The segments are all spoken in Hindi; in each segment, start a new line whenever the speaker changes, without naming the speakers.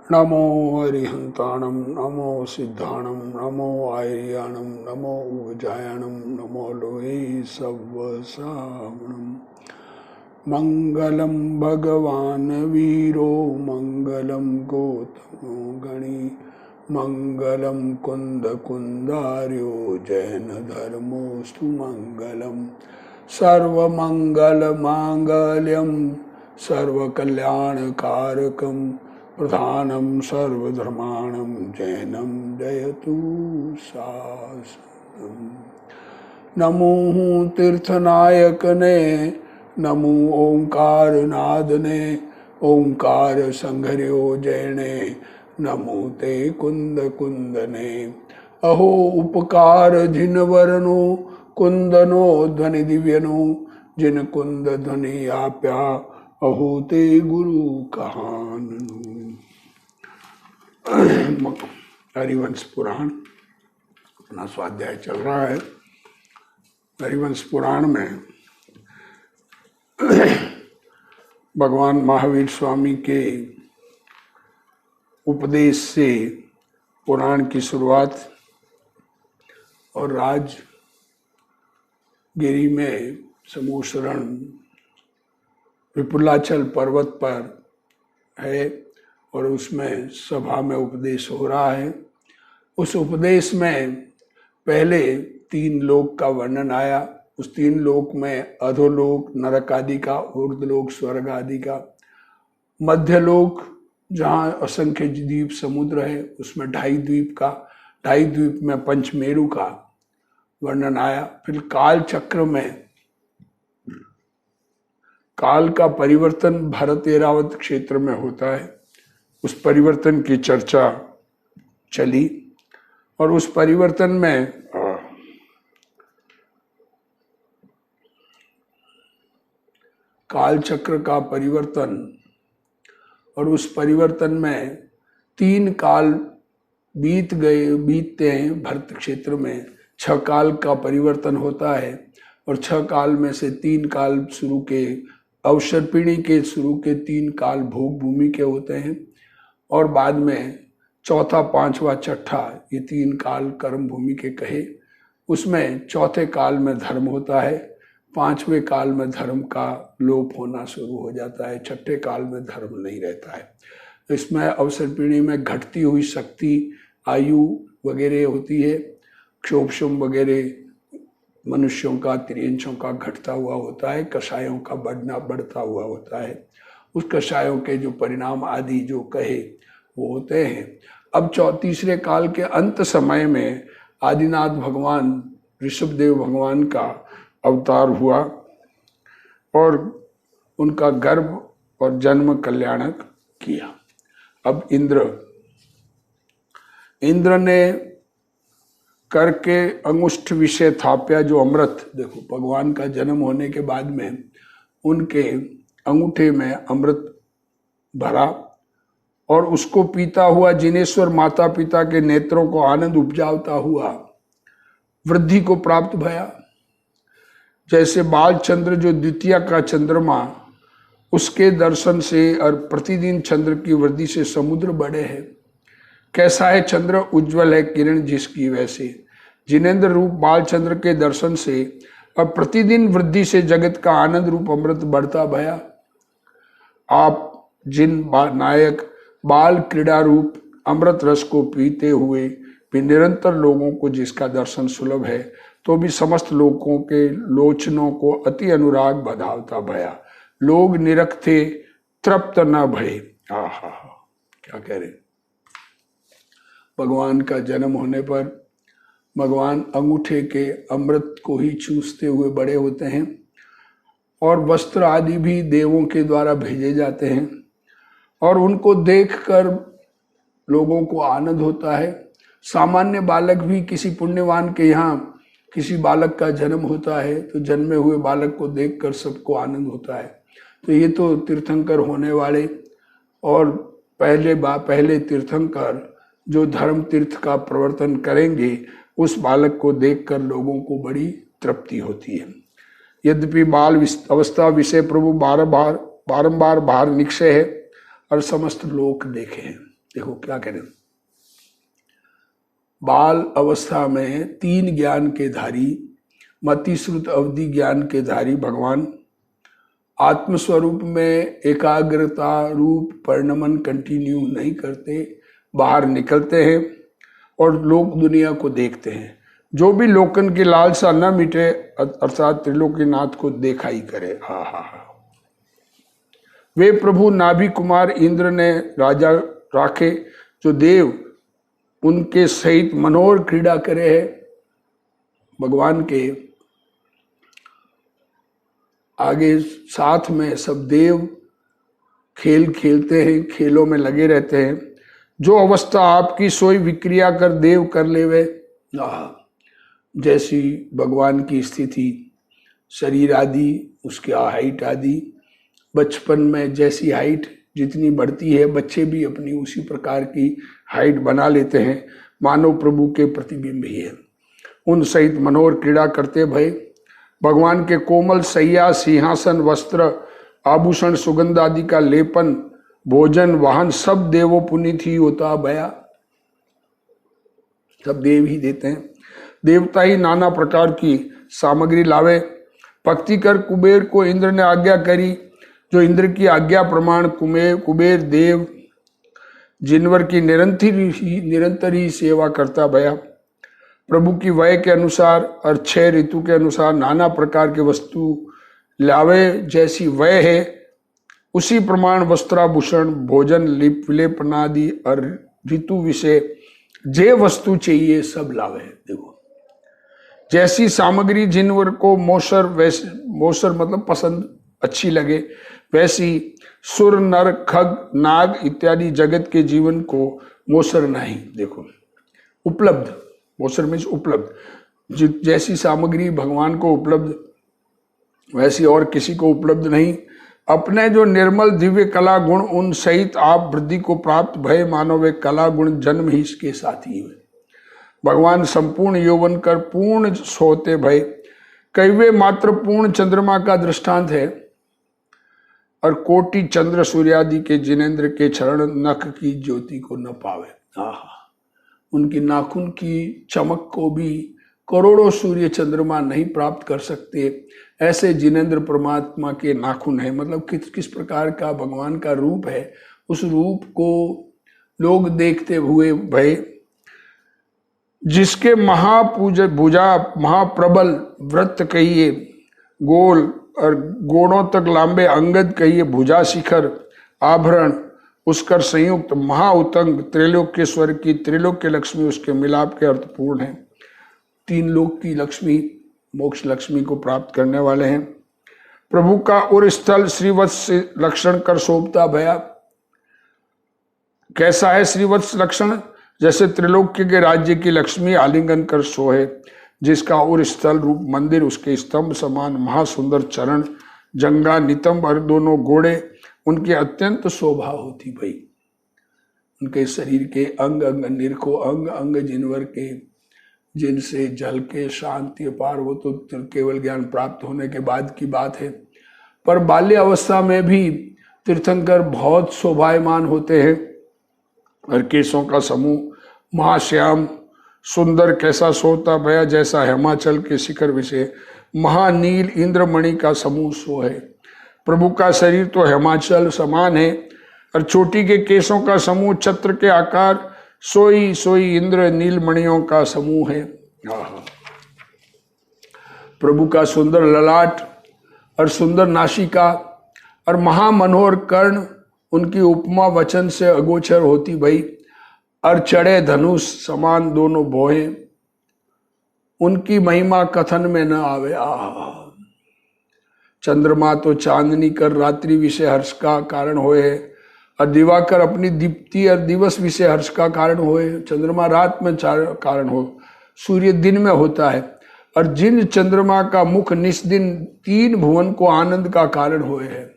नमो अरिहंताणं नमो सिद्धाणं नमो आर्याणं नमो उजायणं नमो लोये सव्वसावणम् मंगलम भगवान वीरो मंगलम गौतमो गणी मंगलम कुंद कुंदार्यो जैन धर्मोस्तु मंगलम सर्वमंगल मांगल्यम सर्वकल्याणकारकम प्रधानम सर्वधर्माणं जैनम जयतु शासनम। नमो तीर्थनायक ने नमो ओंकार नादने ओंकार संघर्यो जैने नमो ते कुंद कुंदने अहो उपकार जिन वरनो कुंदनो ध्वनि दिव्यनो जिन कुंद ध्वनि आप्या अहो ते गुरु कहान। हरिवंश पुराण अपना स्वाध्याय चल रहा है। हरिवंश पुराण में भगवान महावीर स्वामी के उपदेश से पुराण की शुरुआत और राजगिरी में समूह शरण विपुलाचल पर्वत पर है और उसमें सभा में उपदेश हो रहा है। उस उपदेश में पहले 3 लोक का वर्णन आया। उस 3 लोक में अधोलोक नरक आदि का, ऊर्ध्वलोक स्वर्ग आदि का, मध्यलोक जहाँ असंख्य द्वीप समुद्र है उसमें 2.5 द्वीप का, 2.5 द्वीप में पंचमेरु का वर्णन आया। फिर काल चक्र में काल का परिवर्तन भरत ऐरावत क्षेत्र में होता है, उस परिवर्तन की चर्चा चली और उस परिवर्तन में काल चक्र का परिवर्तन और उस परिवर्तन में 3 काल बीतते हैं। भरत क्षेत्र में 6 काल का परिवर्तन होता है और 6 काल में से 3 काल शुरू के अवसर पीढ़ी के शुरू के 3 काल भोग भूमि के होते हैं और बाद में चौथा, 5वां, 6ठा ये 3 काल कर्म भूमि के कहे। उसमें चौथे काल में धर्म होता है, 5वें काल में धर्म का लोप होना शुरू हो जाता है, 6ठे काल में धर्म नहीं रहता है। इसमें अवसर पीढ़ी में घटती हुई शक्ति, आयु वगैरह होती है, क्षोभशुम वगैरह मनुष्यों का, त्रियंशों का घटता हुआ होता है, कषायों का बढ़ता हुआ होता है। उस कषायों के जो परिणाम आदि जो कहे वो होते हैं। अब 34वें काल के अंत समय में आदिनाथ भगवान ऋषभदेव भगवान का अवतार हुआ और उनका गर्भ और जन्म कल्याणक किया। अब इंद्र ने करके अंगुष्ठ विषय थाप्या, जो अमृत, देखो भगवान का जन्म होने के बाद में उनके अंगूठे में अमृत भरा और उसको पीता हुआ जिनेश्वर माता पिता के नेत्रों को आनंद उपजावता हुआ वृद्धि को प्राप्त भया। जैसे बाल चंद्र जो द्वितीय का चंद्रमा, उसके दर्शन से और प्रतिदिन चंद्र की वृद्धि से समुद्र बड़े है। कैसा है चंद्र? उज्जवल है किरण जिसकी, वैसे जिनेन्द्र रूप बाल चंद्र के दर्शन से और प्रतिदिन वृद्धि से जगत का आनंद रूप अमृत बढ़ता भया। आप जिन नायक बाल क्रीड़ा रूप अमृत रस को पीते हुए भी निरंतर लोगों को जिसका दर्शन सुलभ है, तो भी समस्त लोगों के लोचनों को अति अनुराग बधावता भया। लोग निरखे तृप्त न भये। आहा, क्या कह रहे। भगवान का जन्म होने पर भगवान अंगूठे के अमृत को ही चूसते हुए बड़े होते हैं और वस्त्र आदि भी देवों के द्वारा भेजे जाते हैं और उनको देखकर लोगों को आनंद होता है। सामान्य बालक भी किसी पुण्यवान के यहाँ किसी बालक का जन्म होता है तो जन्मे हुए बालक को देखकर सबको आनंद होता है। तो ये तो तीर्थंकर होने वाले और पहले तीर्थंकर जो धर्म तीर्थ का प्रवर्तन करेंगे, उस बालक को देखकर लोगों को बड़ी तृप्ति होती है। यद्यपि बाल अवस्था विषय प्रभु बारंबार बाहर निक्षय है और समस्त लोक देखे हैं। देखो क्या कह रहे हैं, बाल अवस्था में 3 ज्ञान के धारी, मति श्रुत अवधि ज्ञान के धारी भगवान आत्मस्वरूप में एकाग्रता रूप परिणमन कंटिन्यू नहीं करते, बाहर निकलते हैं और लोक दुनिया को देखते हैं। जो भी लोकन की लालसा न मिटे अर्थात त्रिलोकीनाथ को देखा ही करे। हा हा हा। वे प्रभु नाभि कुमार इंद्र ने राजा राखे, जो देव उनके सहित मनोहर क्रीड़ा करे है। भगवान के आगे साथ में सब देव खेल खेलते हैं, खेलों में लगे रहते हैं। जो अवस्था आपकी सोई विक्रिया कर देव कर लेवे। जैसी भगवान की स्थिति, शरीर आदि, उसकी हाइट आदि, बचपन में जैसी हाइट जितनी बढ़ती है, बच्चे भी अपनी उसी प्रकार की हाइट बना लेते हैं। मानव प्रभु के प्रतिबिंब ही है। उन सहित मनोहर क्रीड़ा करते भय भगवान के कोमल सैया, सिंहासन, वस्त्र, आभूषण, सुगंध आदि का लेपन, भोजन, वाहन सब देवों पुनीत ही होता भया। सब देव ही देते हैं। देवता ही नाना प्रकार की सामग्री लावे। भक्ति कर कुबेर को इंद्र ने आज्ञा करी, जो इंद्र की आज्ञा प्रमाण कुबेर देव जिनवर की निरंतर ही सेवा करता भया। प्रभु की वय के अनुसार और 6 ऋतु के अनुसार नाना प्रकार के वस्तु लावे। जैसी वय है उसी प्रमाण वस्त्राभूषण, भोजन, विलेपनादि और ऋतु विषय जे वस्तु चाहिए सब लावे। देखो जैसी सामग्री जिनवर को मोसर, वैसे मोसर मतलब पसंद अच्छी लगे, वैसी सुर, नर, खग, नाग इत्यादि जगत के जीवन को मोसर नहीं। देखो उपलब्ध, मोसर मीन्स उपलब्ध। जैसी सामग्री भगवान को उपलब्ध, वैसी और किसी को उपलब्ध नहीं। अपने जो निर्मल दिव्य कला गुण उन सहित आप वृद्धि को प्राप्त भय, मानो वे कला गुण जन्म ही इसके साथी हुए। भगवान संपूर्ण यौवन कर पूर्ण सोते भय, कैवे मात्र पूर्ण चंद्रमा का दृष्टांत है। और कोटि चंद्र सूर्यादि के जिनेन्द्र के चरण नख की ज्योति को न पावे। आहा, उनकी नाखून की चमक को भी करोड़ों सूर्य चंद्रमा नहीं प्राप्त कर सकते। ऐसे जिनेन्द्र परमात्मा के नाखून है। मतलब किस प्रकार का भगवान का रूप है, उस रूप को लोग देखते हुए भय, जिसके भुजा महाप्रबल वृत्त कहिए, गोल और गोड़ों तक लांबे अंगद कहिए, भुजा शिखर, आभरण उसकर संयुक्त, महाउतंग, त्रैलोक्येश्वर की त्रिलोक्य लक्ष्मी उसके मिलाप के अर्थपूर्ण है। 3 लोक की लक्ष्मी, मोक्ष लक्ष्मी को प्राप्त करने वाले हैं। प्रभु का उर स्थल श्रीवत्स लक्षण कर शोभता भया। कैसा है श्रीवत्स लक्षण? जैसे त्रिलोक्य के राज्य की लक्ष्मी आलिंगन कर सोहे, जिसका उर स्थल रूप मंदिर, उसके स्तंभ समान महासुंदर चरण, जंगा, नितंब और दोनों घोड़े, उनकी अत्यंत शोभा होती भई। उनके शरीर के अंग अंग निरखो, अंग अंग जिनवर के, जिनसे जल के शांति अपार, वो तो केवल ज्ञान प्राप्त होने के बाद की बात है। पर बाल्य अवस्था में भी तीर्थंकर बहुत शोभायमान होते हैं। और केशों का समूह महाश्याम सुंदर, कैसा सोता भया, जैसा हिमाचल के शिखर विषय महानील इंद्रमणि का समूह सो है। प्रभु का शरीर तो हिमाचल समान है और चोटी के केशों का समूह छत्र के आकार, सोई सोई इंद्र नीलमणियों का समूह है। प्रभु का सुंदर ललाट और सुंदर नासिका और महामनोहर कर्ण, उनकी उपमा वचन से अगोचर होती भई। और चढ़े धनुष समान दोनों भौहें, उनकी महिमा कथन में न आवे। चंद्रमा तो चांदनी कर रात्रि विषय हर्ष का कारण होए, और दिवाकर अपनी दीप्ति और दिवस विषय हर्ष का कारण होए। चंद्रमा रात में कारण हो, सूर्य दिन में होता है। और जिन चंद्रमा का मुख निस्दिन 3 भुवन को आनंद का कारण होए है,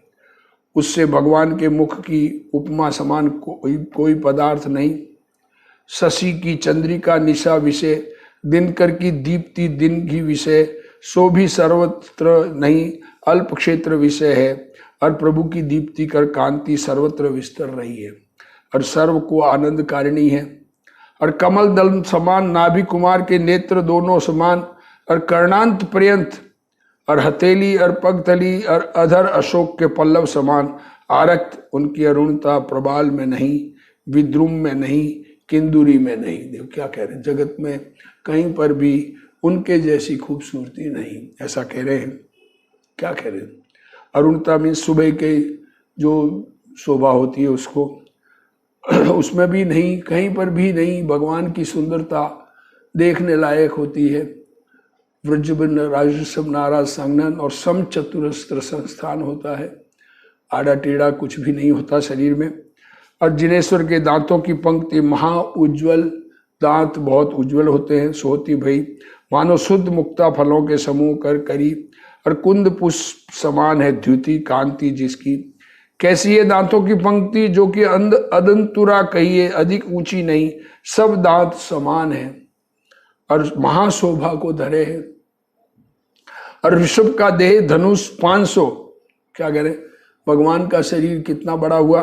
उससे भगवान के मुख की उपमा समान कोई पदार्थ नहीं। शशि की चंद्रिका निशा विषय, दिनकर की दीप्ति दिन की विषय, सो भी सर्वत्र नहीं, अल्प क्षेत्र विषय है। और प्रभु की दीप्ति कर कांति सर्वत्र विस्तर रही है। और सर्व को आनंद कारिणी है। और कमल दल समान नाभि कुमार के नेत्र दोनों समान, और कर्णांत पर्यंत, और हथेली और पगतली और अधर अशोक के पल्लव समान। आरक्त उनकी अरुणता प्रबाल में नहीं, विद्रुम में नहीं, किंदुरी में नहीं। देखो क्या कह रहे हैं, जगत में कहीं पर भी उनके जैसी खूबसूरती नहीं, ऐसा कह रहे हैं। क्या कह रहे हैं? अरुणता में सुबह के जो शोभा होती है उसको उसमें भी नहीं, कहीं पर भी नहीं। भगवान की सुंदरता देखने लायक होती है। वृजबिन राजसम नाराज संगनन और सम चतुरस्त्र संस्थान होता है। आड़ा टेढ़ा कुछ भी नहीं होता शरीर में। और जिनेश्वर के दांतों की पंक्ति महा उज्ज्वल, दांत बहुत उज्ज्वल होते हैं। सोती भई मानो शुद्ध मुक्ता फलों के समूह कर करी, और कुंद पुष्प समान है द्युति कांति जिसकी। कैसी है दांतों की पंक्ति, जो कि अदंतुरा कहिए अधिक ऊंची नहीं, सब दांत समान है और महाशोभा को धरे है। और ऋषभ का देह धनुष 500, क्या कह रहे, भगवान का शरीर कितना बड़ा हुआ,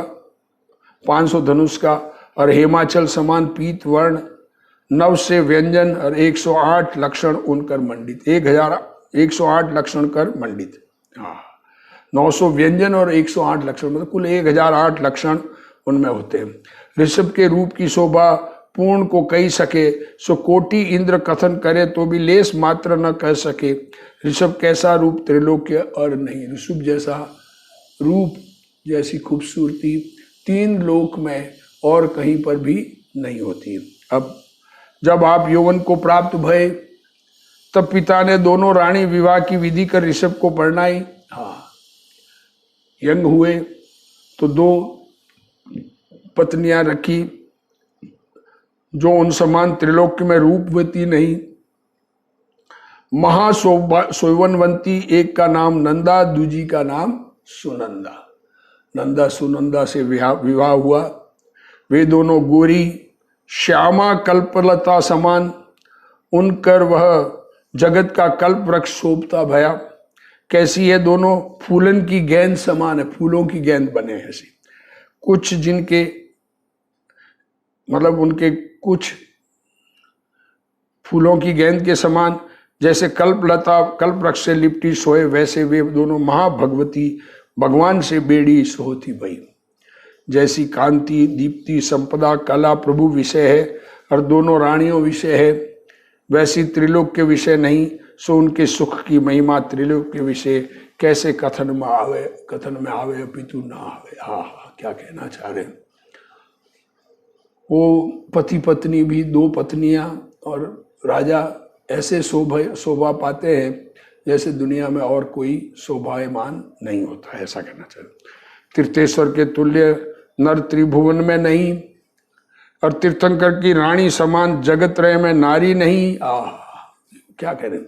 500 धनुष का। और हेमाचल समान पीत वर्ण, 9 से व्यंजन और 108 लक्षण उनकर मंडित। 108 लक्षण कर मंडित। हाँ, 900 व्यंजन और 108 लक्षण, मतलब कुल 1008 लक्षण उनमें होते हैं। ऋषभ के रूप की शोभा पूर्ण को कही सके, सो कोटि इंद्र कथन करे तो भी लेस मात्र न कह सके। ऋषभ कैसा रूप त्रिलोक्य और नहीं। ऋषभ जैसा रूप, जैसी खूबसूरती 3 लोक में और कहीं पर भी नहीं होती। अब जब आप यौवन को प्राप्त भये, तब पिता ने दोनों रानी विवाह की विधि कर ऋषभ को परिणाई। हाँ, यंग हुए तो 2 पत्नियां रखी, जो उन समान त्रिलोक्य में रूपवती नहीं। महासोवनवंती, एक का नाम नंदा, दूजी का नाम सुनंदा। नंदा सुनंदा से विवाह हुआ। वे दोनों गोरी श्यामा कल्पलता समान, उनकर वह जगत का कल्प वृक्ष शोभता भया। कैसी है, दोनों फूलन की गेंद समान है, फूलों की गेंद बने हैं ऐसी। कुछ जिनके मतलब उनके कुछ फूलों की गेंद के समान, जैसे कल्पलता कल्प वृक्ष से लिपटी सोए, वैसे वे दोनों महाभगवती भगवान से बेड़ी सोती भई। जैसी कांति दीप्ति संपदा कला प्रभु विषय है और दोनों रानियों विषय है, वैसी त्रिलोक के विषय नहीं। सो उनके सुख की महिमा त्रिलोक के विषय कैसे कथन में आवे अपितु ना आवे। हाँ हाँ, क्या कहना चाह रहे हैं। वो पति पत्नी भी 2 पत्नियां और राजा ऐसे शोभा पाते हैं जैसे दुनिया में और कोई शोभायमान नहीं होता है, ऐसा कहना चाहिए। तीर्थेश्वर के तुल्य नर त्रिभुवन में नहीं, और तीर्थंकर की रानी समान जगत रहे में नारी नहीं। क्या कह रहे हैं,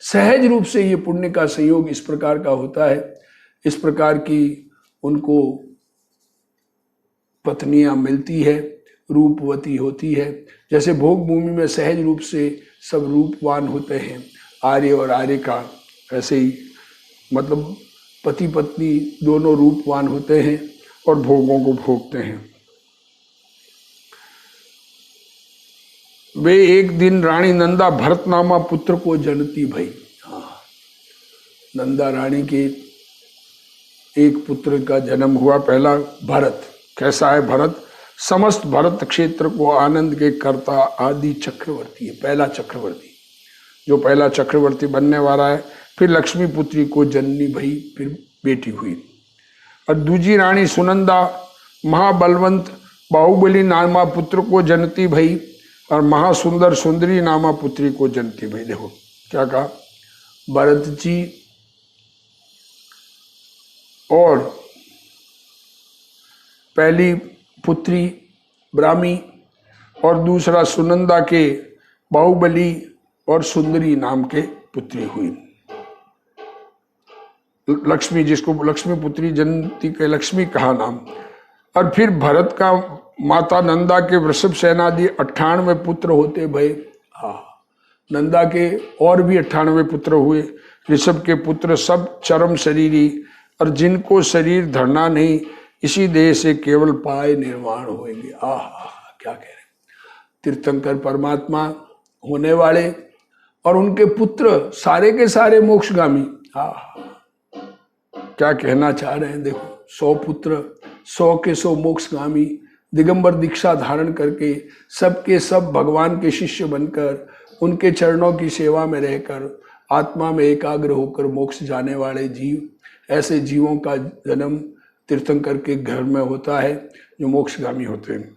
सहज रूप से ये पुण्य का संयोग इस प्रकार का होता है। इस प्रकार की उनको पत्नियां मिलती है, रूपवती होती है। जैसे भोग भूमि में सहज रूप से सब रूपवान होते हैं, आर्य और आर्य का, ऐसे ही मतलब पति पत्नी दोनों रूपवान होते हैं और भोगों को भोगते हैं। वे एक दिन रानी नंदा भरत नामा पुत्र को जनती भई। हाँ, नंदा रानी के एक पुत्र का जन्म हुआ, पहला भरत। कैसा है भरत, समस्त भरत क्षेत्र को आनंद के कर्ता आदि चक्रवर्ती है, पहला चक्रवर्ती, जो पहला चक्रवर्ती बनने वाला है। फिर लक्ष्मी पुत्री को जननी भई, फिर बेटी हुई। और दूजी रानी सुनंदा महाबलवंत बाहुबली नामा पुत्र को जनती भई और महासुंदर सुंदरी नामा पुत्री को जनती भई। देखो क्या कहा, भरत जी और पहली पुत्री ब्राह्मी और दूसरा सुनंदा के बाहुबली और सुंदरी नाम के पुत्री हुई। लक्ष्मी, जिसको लक्ष्मी पुत्री जनती के लक्ष्मी कहा नाम। और फिर भरत का माता नंदा के वृषभ सेनादि 98 पुत्र होते भये। नंदा के और भी 98 पुत्र हुए। ऋषभ के पुत्र सब चरम शरीरी, और जिनको शरीर धरना नहीं, इसी देह से केवल पाए निर्वाण होंगे। आह, क्या कह रहे, तीर्थंकर परमात्मा होने वाले और उनके पुत्र सारे के सारे मोक्षगामी। क्या कहना चाह रहे हैं, देखो 100 पुत्र, 100 के 100 मोक्षगामी, दिगंबर दीक्षा धारण करके सबके सब भगवान के शिष्य बनकर उनके चरणों की सेवा में रहकर आत्मा में एकाग्र होकर मोक्ष जाने वाले जीव, ऐसे जीवों का जन्म तीर्थंकर के घर में होता है जो मोक्षगामी होते हैं।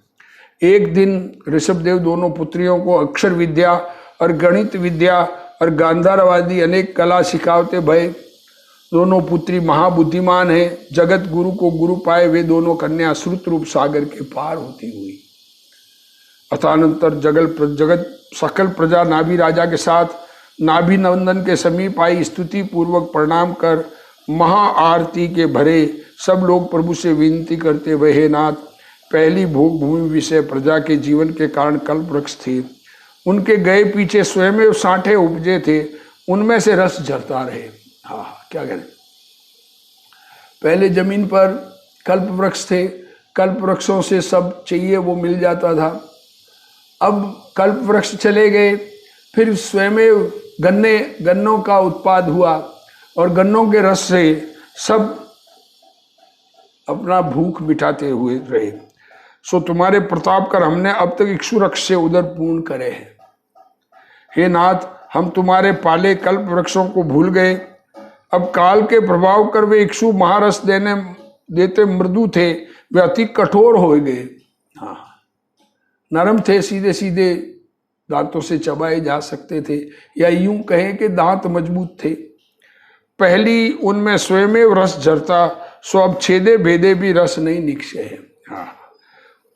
एक दिन ऋषभदेव दोनों पुत्रियों को अक्षर विद्या और गणित विद्या और गांधारवादी अनेक कला सिखाते भय। दोनों पुत्री महाबुद्धिमान हैं, जगत गुरु को गुरु पाए वे दोनों कन्या श्रुत रूप सागर के पार होती हुई। अथानंतर जगत सकल प्रजा नाभि राजा के साथ नाभि नंदन के समीप आई, स्तुति पूर्वक प्रणाम कर महा आरती के भरे सब लोग प्रभु से विनती करते हुए, हे नाथ, पहली भोग भूमि विषय प्रजा के जीवन के कारण कल्प वृक्ष थे, उनके गए पीछे स्वयं साठे उपजे थे, उनमें से रस झरता रहे। हाँ, क्या करें, पहले जमीन पर कल्प वृक्ष थे, कल्प वृक्षों से सब चाहिए वो मिल जाता था। अब कल्प वृक्ष चले गए, फिर स्वयं गन्नों का उत्पाद हुआ और गन्नों के रस से सब अपना भूख मिटाते हुए रहे। सो तुम्हारे प्रताप कर हमने अब तक इक्षु वृक्ष से उदर पूर्ण करे हैं। हे नाथ, हम तुम्हारे पाले कल्प वृक्षों को भूल गए, अब काल के प्रभाव कर वे इक्षु महारस देते मृदु थे, वे अति कठोर हो गए। हाँ, नरम थे, सीधे सीधे दांतों से चबाए जा सकते थे, या यूं कहें कि दांत मजबूत थे। पहली उनमें स्वयं रस झरता, सो अब छेदे भेदे भी रस नहीं निकसे है। हाँ,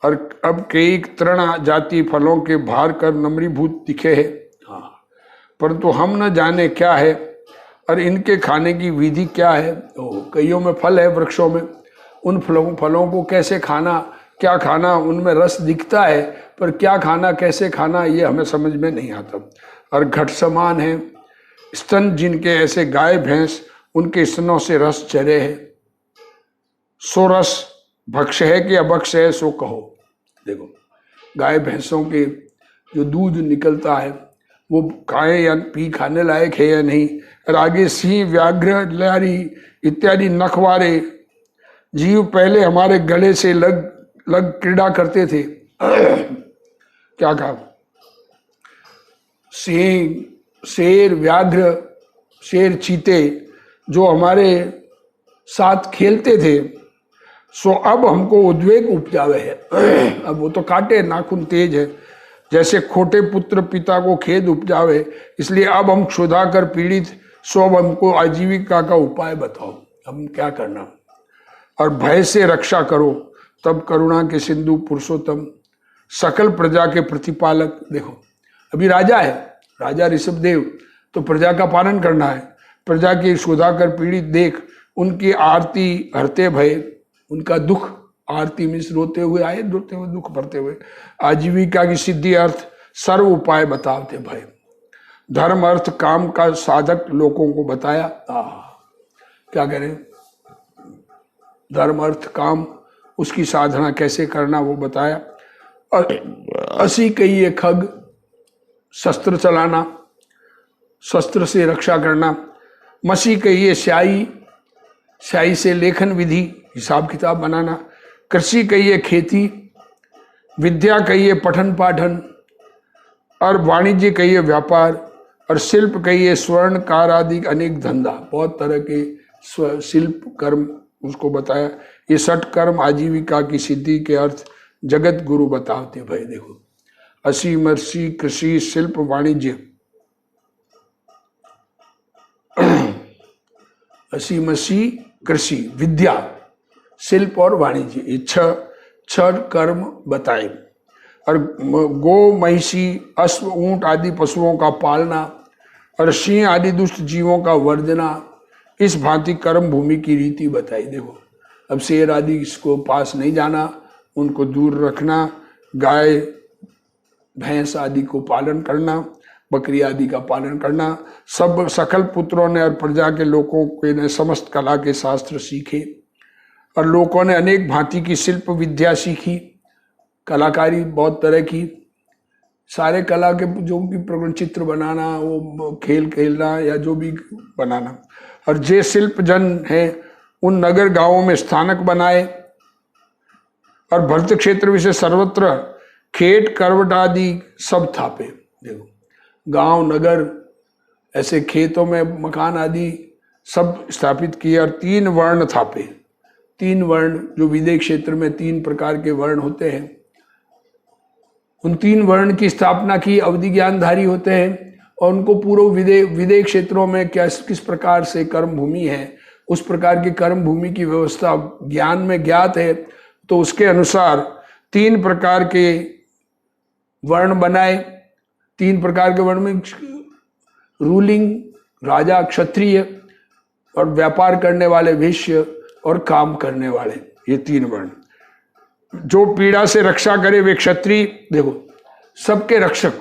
और अब कई तृण जाति फलों के भार कर नम्रीभूत दिखे है। हाँ, परंतु हम न जाने क्या है और इनके खाने की विधि क्या है। कईयों में फल है वृक्षों में, उन फलों को कैसे खाना, क्या खाना, उनमें रस दिखता है, पर क्या खाना कैसे खाना ये हमें समझ में नहीं आता। और घट समान है स्तन जिनके, ऐसे गाय भैंस उनके स्तनों से रस चरे है। सो रस भक्ष है कि अभक्ष है सो कहो। देखो, गाय भैंसों के जो दूध निकलता है वो खाए या खाने लायक है या नहीं। और आगे सिंह, व्याघ्र, लारी इत्यादि नखवारे जीव पहले हमारे गले से लग क्रीड़ा करते थे। क्या कहा, सिंह, शेर, व्याघ्र, शेर, चीते जो हमारे साथ खेलते थे, सो अब हमको उद्वेग उपजावे है। अब वो तो काटे, नाखून तेज है, जैसे खोटे पुत्र पिता को खेद उपजावे, इसलिए अब हम क्षुधा कर पीड़ित, सो अब हमको आजीविका का उपाय बताओ, हम क्या करना। और भय से रक्षा करो, तब करुणा के सिंधु पुरुषोत्तम सकल प्रजा के प्रतिपालक। देखो, अभी राजा है, राजा ऋषभदेव, तो प्रजा का पालन करना है। प्रजा की क्षुधा कर पीड़ित देख उनकी आरती हरते भय, उनका दुख, आरती में रोते हुए आए, रोते हुए दुख भरते हुए, आजीविका की सिद्धि अर्थ सर्व उपाय बताते भय। धर्म अर्थ काम का साधक लोगों को बताया। क्या करें, धर्म अर्थ काम, उसकी साधना कैसे करना वो बताया। और असी कहिए खग, शस्त्र चलाना, शस्त्र से रक्षा करना। मसी कहिए स्याही, स्याही से लेखन विधि, हिसाब किताब बनाना। कृषि कहिए खेती, विद्या कहिए पठन पाठन, और वाणिज्य कहिए व्यापार, और शिल्प कहिए स्वर्ण कार आदि अनेक धंधा। बहुत तरह के शिल्प कर्म उसको बताया। ये 6 कर्म आजीविका की सिद्धि के अर्थ जगत गुरु बताते भाई। देखो, असी मर्सी कृषि शिल्प वाणिज्य, असी मसी कृषि विद्या शिल्प और वाणिज्य, ये 6 कर्म बताए। और गो महिषी अश्व ऊंट आदि पशुओं का पालना और सिंह आदि दुष्ट जीवों का वर्जना, इस भांति कर्म भूमि की रीति बताई। देखो, अब शेर आदि इसको पास नहीं जाना, उनको दूर रखना, गाय भैंस आदि को पालन करना, बकरी आदि का पालन करना। सब सकल पुत्रों ने और प्रजा के लोगों के ने समस्त कला के शास्त्र सीखे। और लोगों ने अनेक भांति की शिल्प विद्या सीखी, कलाकारी बहुत तरह की, सारे कला के जो भी प्रकरण, चित्र बनाना, वो खेल खेलना या जो भी बनाना। और जे शिल्प जन है उन नगर गांवों में स्थानक बनाए और भरत क्षेत्र विषय सर्वत्र खेत करवट आदि सब थापे। देखो गांव नगर ऐसे खेतों में मकान आदि सब स्थापित किए और 3 वर्ण थापे। 3 वर्ण जो विदेश क्षेत्र में 3 प्रकार के वर्ण होते हैं, उन 3 वर्ण की स्थापना की। अवधि ज्ञानधारी होते हैं और उनको पूर्व विदेश क्षेत्रों में किस प्रकार से कर्म भूमि है, उस प्रकार की कर्म भूमि की व्यवस्था ज्ञान में ज्ञात है, तो उसके अनुसार 3 प्रकार के वर्ण बनाए। 3 प्रकार के वर्ण में रूलिंग राजा क्षत्रिय और व्यापार करने वाले वैश्य और काम करने वाले, ये 3 वर्ण। जो पीड़ा से रक्षा करे वे क्षत्रिय। देखो सबके रक्षक,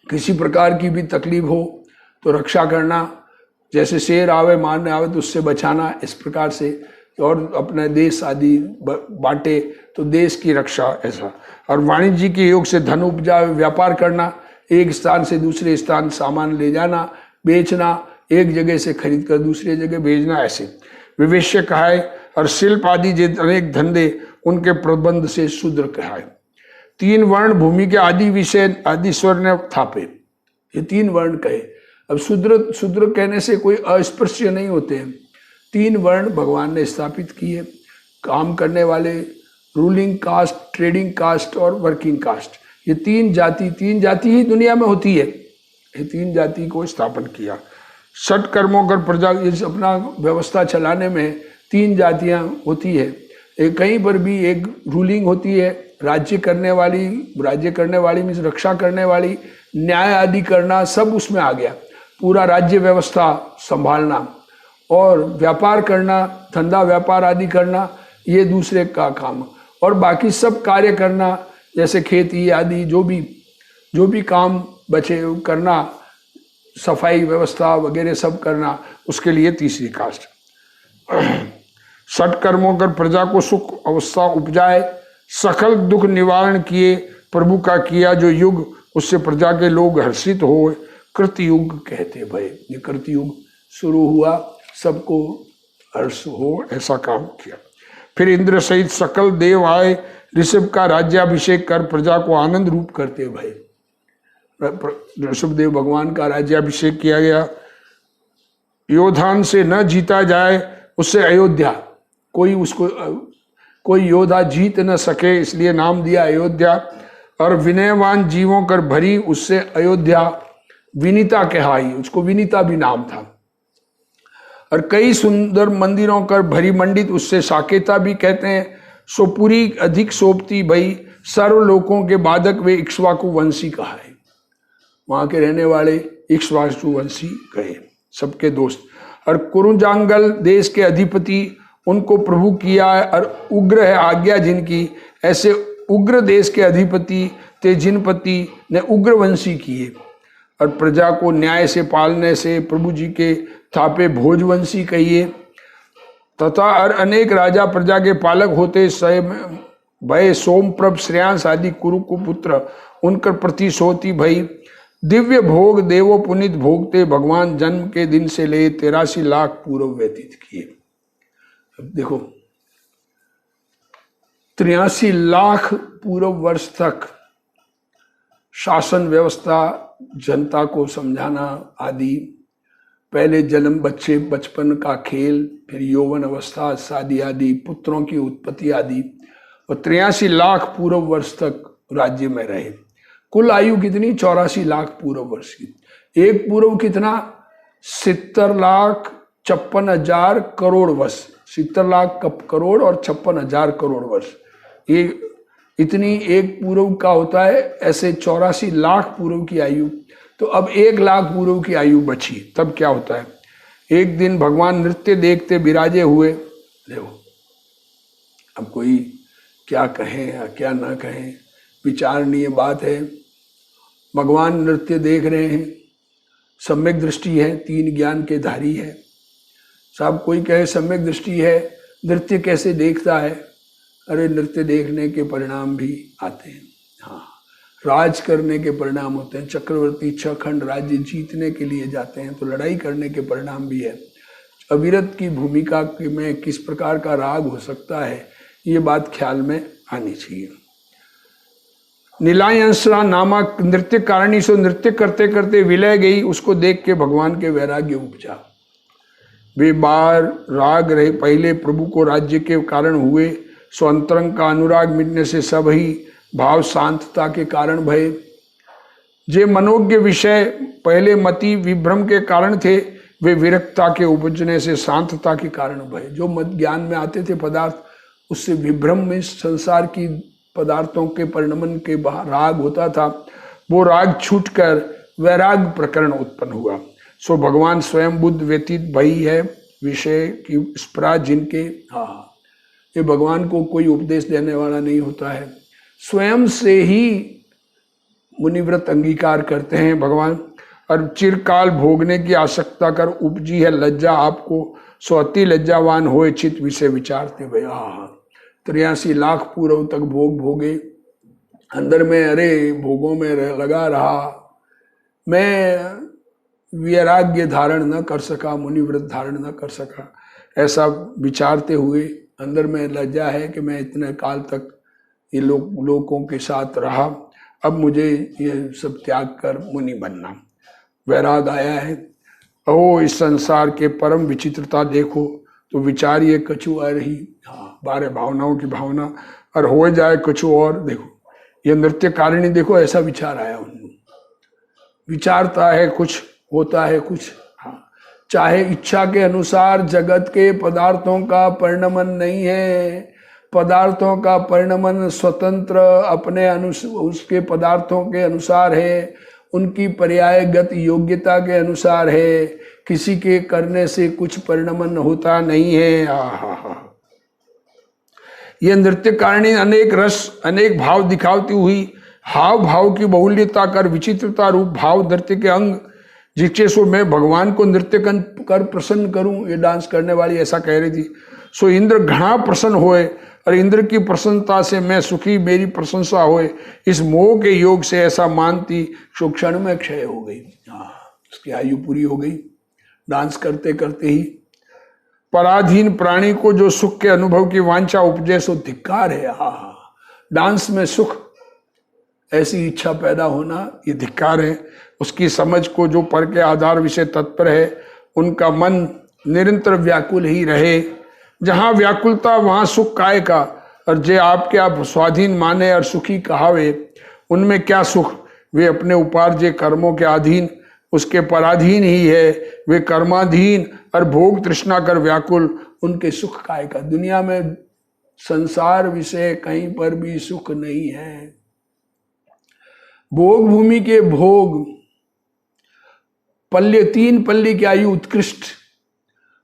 किसी प्रकार की भी तकलीफ हो तो रक्षा करना, जैसे शेर आवे मारने आवे तो उससे बचाना, इस प्रकार से। और अपने देश आदि बांटे तो देश की रक्षा, ऐसा। और वाणिज्य के योग से धन उपजा, व्यापार करना, एक स्थान से दूसरे स्थान सामान ले जाना, बेचना, एक जगह से खरीद कर दूसरे जगह भेजना, ऐसे विवेश्य कहाए। और शिल्प आदि जे अनेक धंधे उनके प्रबंध से शूद्र कहाए। 3 वर्ण भूमि के आदि विषय आदि स्वर ने थापे, ये 3 वर्ण कहे। अब शूद्र कहने से कोई अस्पृश्य नहीं होते हैं। 3 वर्ण भगवान ने स्थापित किए, काम करने वाले, रूलिंग कास्ट, ट्रेडिंग कास्ट और वर्किंग कास्ट, ये 3 जाति ही दुनिया में होती है। ये 3 जाति को स्थापन किया। 6 कर्मों कर प्रजा, इस अपना व्यवस्था चलाने में 3 जातियां होती है। एक कहीं पर भी एक रूलिंग होती है, राज्य करने वाली मीन्स रक्षा करने वाली, न्याय आदि करना, सब उसमें आ गया। पूरा राज्य व्यवस्था संभालना और व्यापार करना, धंधा व्यापार आदि करना, ये दूसरे का काम। और बाकी सब कार्य करना, जैसे खेती आदि जो भी काम बचे करना, सफाई व्यवस्था वगैरह सब करना, उसके लिए तीसरी कास्ट। 6 कर्मों कर प्रजा को सुख अवस्था उपजाए, सकल दुख निवारण किए, प्रभु का किया जो युग, उससे प्रजा के लोग हर्षित हो, कृतयुग कहते भाई। ये कृतयुग शुरू हुआ, सबको हर्ष हो, ऐसा काम किया। फिर इंद्र सहित सकल देव आए, ऋषभ का राज्याभिषेक कर प्रजा को आनंद रूप करते भाई। ऋषभ देव भगवान का राज्याभिषेक किया गया। योधान से न जीता जाए उससे अयोध्या, कोई योद्धा जीत न सके, इसलिए नाम दिया अयोध्या। और विनयवान जीवों कर भरी, उससे अयोध्या विनीता कहाई, उसको विनीता भी नाम था। और कई सुंदर मंदिरों कर भरी मंडित, उससे साकेता भी कहते हैं। सोपुरी अधिक सोपती भई, सर्व लोकों के बाधक वे इक्ष्वाकु वंशी कहा है। वहां के रहने वाले इक्ष्वाकु वंशी कहे, सबके दोस्त। और कुरुजांगल देश के अधिपति, उनको प्रभु किया है। और उग्र है आज्ञा जिनकी, ऐसे उग्र देश के अधिपति तेजिनपति ने उग्रवंशी किए। और प्रजा को न्याय से पालने से प्रभु जी के थापे भोजवंशी कहिए। तथा और अनेक राजा प्रजा के पालक होते, भय सोमप्रभ श्रेयांस आदि कुरु कुपुत्र, उनकर प्रतिशोति भई। दिव्य भोग देवो पुनित भोगते, भगवान जन्म के दिन से ले 83 लाख पूर्व व्यतीत किए। अब देखो 83 लाख पूर्व वर्ष तक शासन व्यवस्था, जनता को समझाना आदि, पहले जन्म बचपन का खेल, फिर यौवन अवस्था, शादी आदि, पुत्रों की उत्पत्ति आदि, और 83 लाख पूर्व वर्ष तक राज्य में रहे। कुल आयु कितनी? 84 लाख पूर्व वर्ष की। एक पूर्व कितना? 70,56,000 करोड़ वर्ष। 70 लाख करोड़ और 56,000 करोड़ वर्ष, ये इतनी एक पूर्व का होता है। ऐसे 84 लाख पूर्व की आयु। तो अब 1 लाख पूर्व की आयु बची, तब क्या होता है? एक दिन भगवान नृत्य देखते विराजे हुए। देखो अब कोई क्या कहे या क्या ना कहे, विचारणीय बात है। भगवान नृत्य देख रहे हैं, सम्यक दृष्टि है, 3 ज्ञान के धारी है। साहब कोई कहे सम्यक दृष्टि है, नृत्य कैसे देखता है? अरे नृत्य देखने के परिणाम भी आते हैं। हाँ, राज करने के परिणाम होते हैं। चक्रवर्ती 6 खंड राज्य जीतने के लिए जाते हैं तो लड़ाई करने के परिणाम भी है। अविरत की भूमिका में किस प्रकार का राग हो सकता है, ये बात ख्याल में आनी चाहिए। नीलायंसरा नामक नृत्य कारिणी सो नृत्य करते करते विलय गई, उसको देख के भगवान के वैराग्य उपजा। वे बार राग रहे पहले प्रभु को राज्य के कारण हुए, सो अंतरंग का अनुराग मिटने से सब ही भाव शांतता के कारण भये। जे मनोज्ञ विषय पहले मति विभ्रम के कारण थे, वे विरक्ता के उपजने से शांतता के कारण भये। जो मत ज्ञान में आते थे पदार्थ, उससे विभ्रम में संसार की पदार्थों के परिणमन के राग होता था, वो राग छूटकर वैराग प्रकरण उत्पन्न हुआ। सो भगवान स्वयं बुद्ध व्यतीत भई है, विषय की स्पृहा जिनके। हाँ, ये भगवान को कोई उपदेश देने वाला नहीं होता है, स्वयं से ही मुनिव्रत अंगीकार करते हैं भगवान। और चिरकाल भोगने की आसक्ता कर उपजी है लज्जा आपको, सो अति लज्जावान होए चित विषय विचारते भय। 83 लाख पूर्व तक भोग भोगे, अंदर में अरे भोगों में लगा रहा, मैं वैराग्य धारण न कर सका, मुनिव्रत धारण न कर सका, ऐसा विचारते हुए अंदर में लज्जा है कि मैं इतने काल तक ये लोगों के साथ रहा, अब मुझे ये सब त्याग कर मुनि बनना। वैराग आया है। ओ इस संसार के परम विचित्रता देखो, तो विचारिए कछु आ रही। हाँ, 12 भावनाओं की भावना, और हो जाए कछु और। देखो ये नृत्य कारिणी, देखो ऐसा विचार आया उनको, विचारता है कुछ, होता है कुछ। हाँ, चाहे इच्छा के अनुसार जगत के पदार्थों का परिणमन नहीं है, पदार्थों का परिणमन स्वतंत्र अपने उसके पदार्थों के अनुसार है, उनकी पर्यायगत योग्यता के अनुसार है, किसी के करने से कुछ परिणमन होता नहीं है। यह नृत्य कारिणी अनेक रस अनेक भाव दिखाती हुई हाव भाव की बहुल्यता कर विचित्रता रूप भाव नृत्य के अंग, जिससे सो मैं भगवान को नृत्य कर प्रसन्न करूं, ये डांस करने वाली ऐसा कह रही थी। सो इंद्र घना प्रसन्न होए, और इंद्र की प्रसन्नता से मैं सुखी, मेरी प्रशंसा होए, इस मोह के योग से ऐसा मानती, सो क्षण में क्षय हो गई। हाँ, उसकी आयु पूरी हो गई डांस करते करते ही। पराधीन प्राणी को जो सुख के अनुभव की वांछा उपजे, सो धिक्कार है। हाँ, डांस में सुख ऐसी इच्छा पैदा होना, ये धिक्कार है। उसकी समझ को जो पर के आधार विषय तत्पर है, उनका मन निरंतर व्याकुल ही रहे। जहाँ व्याकुलता वहाँ सुख काय का, और जे आपके आप स्वाधीन माने और सुखी कहावे, उनमें क्या सुख? वे अपने उपार्जय कर्मों के अधीन, उसके पराधीन ही है। वे कर्माधीन और भोग तृष्णा कर व्याकुल, उनके सुख काय का। दुनिया में संसार विषय कहीं पर भी सुख नहीं है। भोग भूमि के भोग, पल्ले 3 पल्ले की आयु उत्कृष्ट,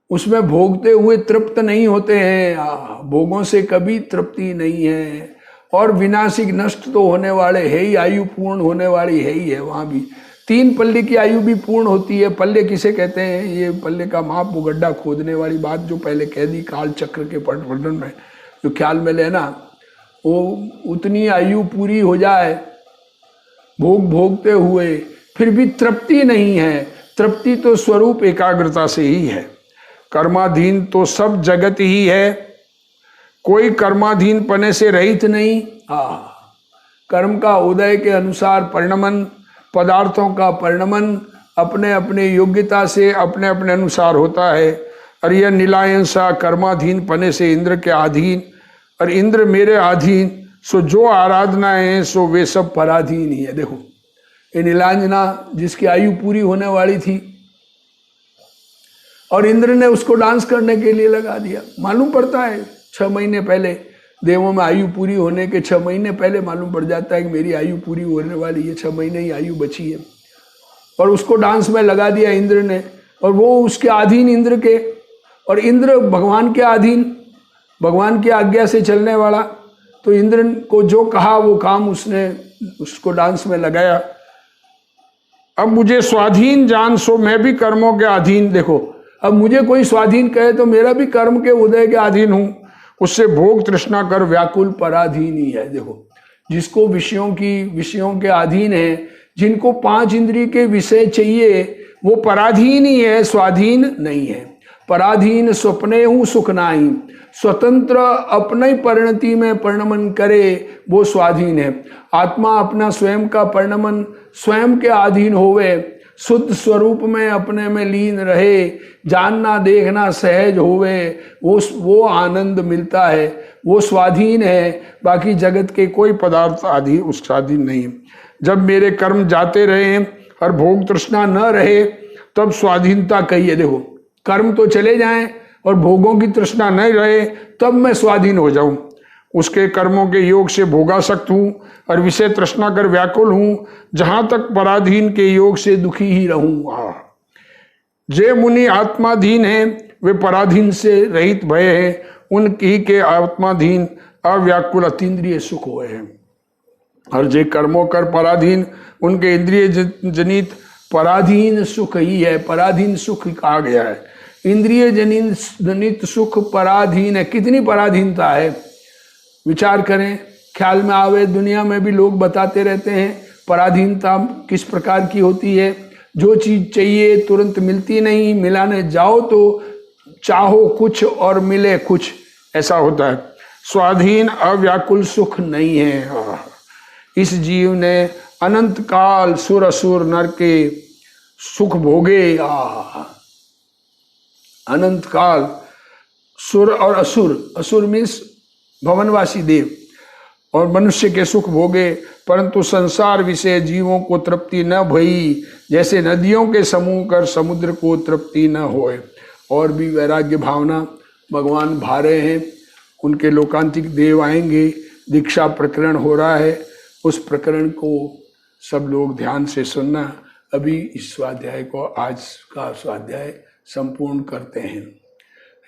उसमें भोगते हुए तृप्त नहीं होते हैं। भोगों से कभी तृप्ति नहीं है, और विनाशिक नष्ट तो होने वाले है ही, आयु पूर्ण होने वाली है ही है। वहां भी 3 पल्ले की आयु भी पूर्ण होती है। पल्ले किसे कहते हैं? ये पल्ले का माप, वो गड्ढा खोदने वाली बात जो पहले कह दी काल चक्र के वर्णन में, जो ख्याल में लेना, वो उतनी आयु पूरी हो जाए भोग भोगते हुए, फिर भी तृप्ति नहीं है। तृप्ति तो स्वरूप एकाग्रता से ही है। कर्माधीन तो सब जगत ही है, कोई कर्माधीन पने से रहित नहीं। कर्म का उदय के अनुसार परिणमन, पदार्थों का परिणमन अपने अपने योग्यता से अपने अपने अनुसार होता है। और यह नीलायन सा कर्माधीन पने से इंद्र के अधीन, और इंद्र मेरे अधीन, सो जो आराधना है सो वे सब पराधीन ही है। देखो ये नीलांजना जिसकी आयु पूरी होने वाली थी, और इंद्र ने उसको डांस करने के लिए लगा दिया। मालूम पड़ता है 6 महीने पहले, देवों में आयु पूरी होने के 6 महीने पहले मालूम पड़ जाता है कि मेरी आयु पूरी होने वाली है, 6 महीने ही आयु बची है, और उसको डांस में लगा दिया इंद्र ने। और वो उसके अधीन इंद्र के, और इंद्र भगवान के अधीन, भगवान की आज्ञा से चलने वाला। तो इंद्र को जो कहा वो काम उसने उसको डांस में लगाया। अब मुझे स्वाधीन जान, सो मैं भी कर्मों के अधीन। देखो अब मुझे कोई स्वाधीन कहे तो मेरा भी कर्म के उदय के अधीन हूं, उससे भोग तृष्णा कर व्याकुल पराधीन ही है। देखो, जिसको विषयों के अधीन है, जिनको 5 इंद्रिय के विषय चाहिए, वो पराधीन ही है, स्वाधीन नहीं है। पराधीन स्वप्ने हूं सुख नाही, स्वतंत्र अपने परिणति में परिणमन करे, वो स्वाधीन है। आत्मा अपना स्वयं का परिणमन स्वयं के अधीन होवे, शुद्ध स्वरूप में अपने में लीन रहे, जानना देखना सहज होवे, वो आनंद मिलता है, वो स्वाधीन है। बाकी जगत के कोई पदार्थ आदि उस स्वाधीन नहीं है। जब मेरे कर्म जाते रहे और भोग तृष्णा न रहे, तब स्वाधीनता कहिए। देखो, कर्म तो चले जाएं और भोगों की तृष्णा नहीं रहे, तब मैं स्वाधीन हो जाऊं। उसके कर्मों के योग से भोगासक्त हूं और विषय तृष्णा कर व्याकुल हूं, जहां तक पराधीन के योग से दुखी ही रहूं। जे मुनि आत्माधीन हैं, वे पराधीन से रहित भय हैं, उनकी के आत्माधीन अव्याकुल अतीन्द्रिय सुख हुए हैं। और जे कर्मों कर पराधीन, उनके इंद्रिय जनित पराधीन सुख ही है। पराधीन सुख कहा गया है। इंद्रिय जनित सुख पराधीन है। कितनी पराधीनता है, विचार करें, ख्याल में आवे। दुनिया में भी लोग बताते रहते हैं पराधीनता किस प्रकार की होती है। जो चीज चाहिए तुरंत मिलती नहीं, मिलाने जाओ तो चाहो कुछ और मिले कुछ, ऐसा होता है। स्वाधीन अव्याकुल सुख नहीं है। इस जीव ने अनंत काल सुर असुर नर के सुख भोगे। अनंत काल सुर और असुर, असुर मीन्स भवनवासी देव, और मनुष्य के सुख भोगे, परंतु संसार विषय जीवों को तृप्ति न भई, जैसे नदियों के समूह कर समुद्र को तृप्ति न होए। और भी वैराग्य भावना भगवान भा रहे हैं। उनके लोकांतिक देव आएंगे, दीक्षा प्रकरण हो रहा है, उस प्रकरण को सब लोग ध्यान से सुनना। अभी इस स्वाध्याय को, आज का स्वाध्याय संपूर्ण करते हैं।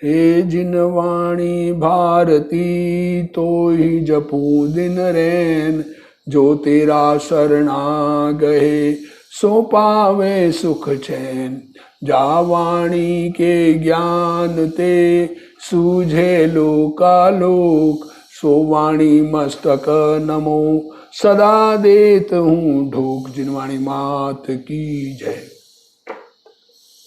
हे जिन वाणी भारती, तो ही जपू दिन रैन, जो तेरा शरणा गए, सो पावे सुख चैन। जा वाणी के ज्ञान ते, सूझे लोकालोक, सो वाणी मस्तक नमो, सदा देत हूँ ढोक। जिनवाणी मात की जय।